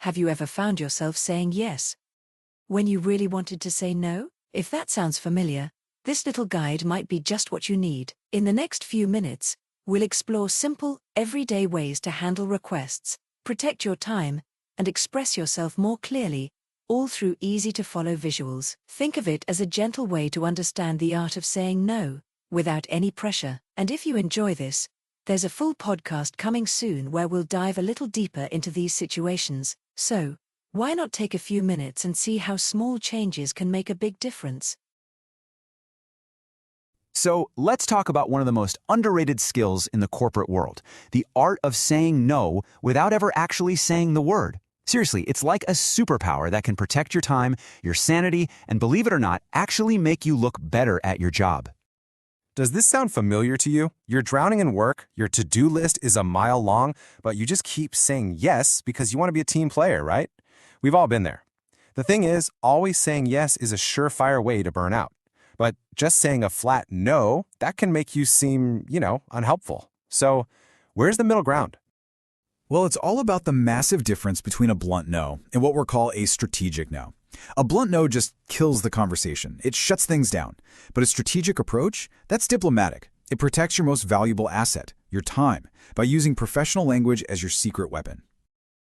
Have you ever found yourself saying yes when you really wanted to say no? If that sounds familiar, this little guide might be just what you need. In the next few minutes, we'll explore simple, everyday ways to handle requests, protect your time, and express yourself more clearly, all through easy-to-follow visuals. Think of it as a gentle way to understand the art of saying no, without any pressure. And if you enjoy this, there's a full podcast coming soon where we'll dive a little deeper into these situations. So, why not take a few minutes and see how small changes can make a big difference? So let's talk about one of the most underrated skills in the corporate world, the art of saying no without ever actually saying the word. Seriously, it's like a superpower that can protect your time, your sanity, and believe it or not, actually make you look better at your job. Does this sound familiar to you? You're drowning in work, your to-do list is a mile long, but you just keep saying yes because you want to be a team player, right? We've all been there. The thing is, always saying yes is a surefire way to burn out. But just saying a flat no, that can make you seem, unhelpful. So, where's the middle ground? Well, it's all about the massive difference between a blunt no and what we'll call a strategic no. A blunt no just kills the conversation. It shuts things down. But a strategic approach, that's diplomatic. It protects your most valuable asset, your time, by using professional language as your secret weapon.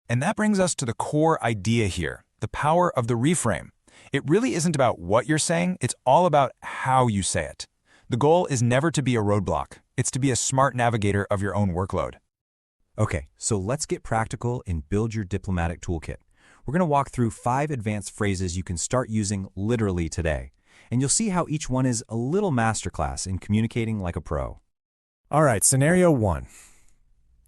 And that brings us to the core idea here, the power of the reframe. It really isn't about what you're saying, it's all about how you say it. The goal is never to be a roadblock, it's to be a smart navigator of your own workload. Okay, so let's get practical and build your diplomatic toolkit. We're going to walk through 5 advanced phrases you can start using literally today, and you'll see how each one is a little masterclass in communicating like a pro. All right, scenario 1.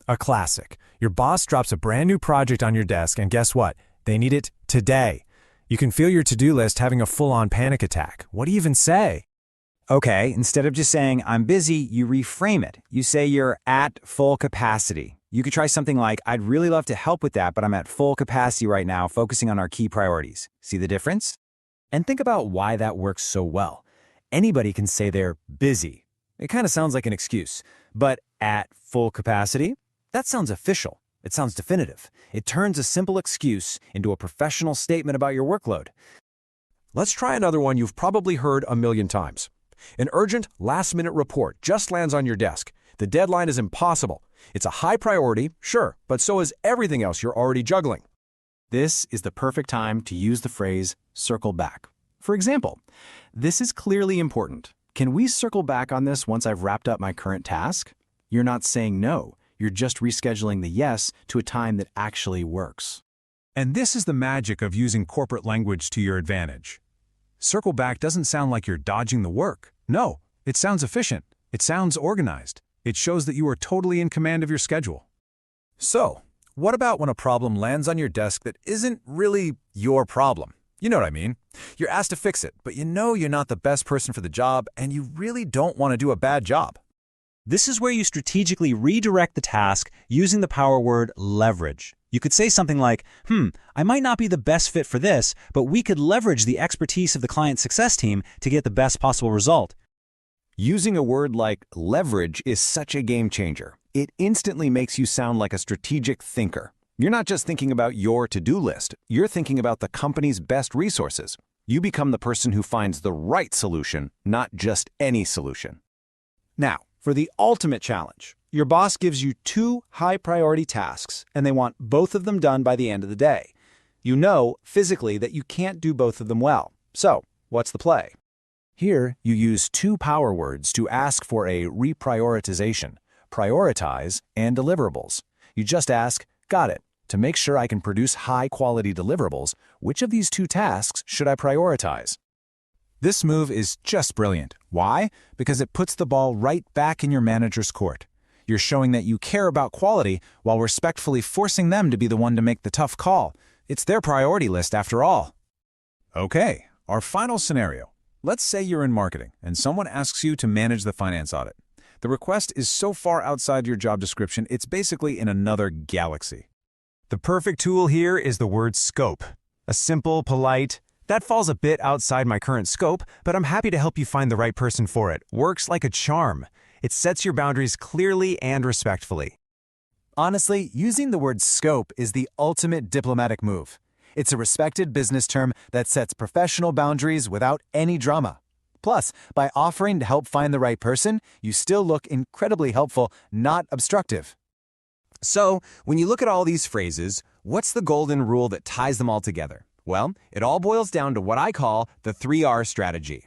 A classic. Your boss drops a brand new project on your desk, and guess what? They need it today. You can feel your to-do list having a full-on panic attack. What do you even say? Okay, instead of just saying, I'm busy, you reframe it. You say you're at full capacity. You could try something like, I'd really love to help with that, but I'm at full capacity right now, focusing on our key priorities. See the difference? And think about why that works so well. Anybody can say they're busy. It kind of sounds like an excuse. But at full capacity? That sounds official. It sounds definitive. It turns a simple excuse into a professional statement about your workload. Let's try another one you've probably heard a million times. An urgent, last-minute report just lands on your desk. The deadline is impossible. It's a high priority, sure, but so is everything else you're already juggling. This is the perfect time to use the phrase, circle back. For example, this is clearly important. Can we circle back on this once I've wrapped up my current task? You're not saying no. You're just rescheduling the yes to a time that actually works. And this is the magic of using corporate language to your advantage. Circle back doesn't sound like you're dodging the work. No, it sounds efficient. It sounds organized. It shows that you are totally in command of your schedule. So, what about when a problem lands on your desk that isn't really your problem? You know what I mean. You're asked to fix it, but you know you're not the best person for the job, and you really don't want to do a bad job. This is where you strategically redirect the task using the power word leverage. You could say something like, I might not be the best fit for this, but we could leverage the expertise of the client success team to get the best possible result. Using a word like leverage is such a game changer. It instantly makes you sound like a strategic thinker. You're not just thinking about your to-do list. You're thinking about the company's best resources. You become the person who finds the right solution, not just any solution. Now, for the ultimate challenge, your boss gives you 2 high-priority tasks, and they want both of them done by the end of the day. You know physically that you can't do both of them well. So, what's the play? Here, you use 2 power words to ask for a reprioritization, prioritize, and deliverables. You just ask, got it. To make sure I can produce high-quality deliverables, which of these 2 tasks should I prioritize? This move is just brilliant. Why? Because it puts the ball right back in your manager's court. You're showing that you care about quality while respectfully forcing them to be the one to make the tough call. It's their priority list after all. Okay, our final scenario. Let's say you're in marketing and someone asks you to manage the finance audit. The request is so far outside your job description, it's basically in another galaxy. The perfect tool here is the word scope. A simple, polite, that falls a bit outside my current scope, but I'm happy to help you find the right person for it. Works like a charm. It sets your boundaries clearly and respectfully. Honestly, using the word scope is the ultimate diplomatic move. It's a respected business term that sets professional boundaries without any drama. Plus, by offering to help find the right person, you still look incredibly helpful, not obstructive. So, when you look at all these phrases, what's the golden rule that ties them all together? Well, it all boils down to what I call the 3R strategy.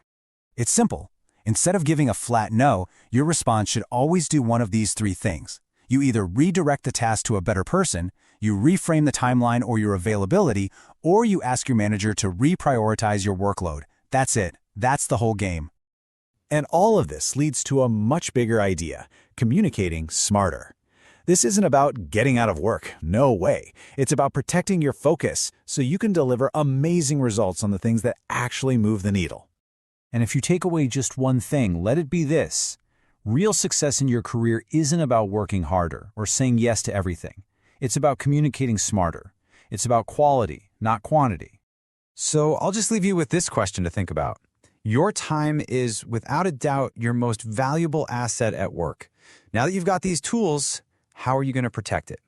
It's simple. Instead of giving a flat no, your response should always do one of these three things. You either redirect the task to a better person, you reframe the timeline or your availability, or you ask your manager to reprioritize your workload. That's it. That's the whole game. And all of this leads to a much bigger idea: communicating smarter. This isn't about getting out of work. No way. It's about protecting your focus so you can deliver amazing results on the things that actually move the needle. And if you take away just one thing, let it be this. Real success in your career isn't about working harder or saying yes to everything. It's about communicating smarter. It's about quality, not quantity. So I'll just leave you with this question to think about. Your time is, without a doubt, your most valuable asset at work. Now that you've got these tools, how are you going to protect it?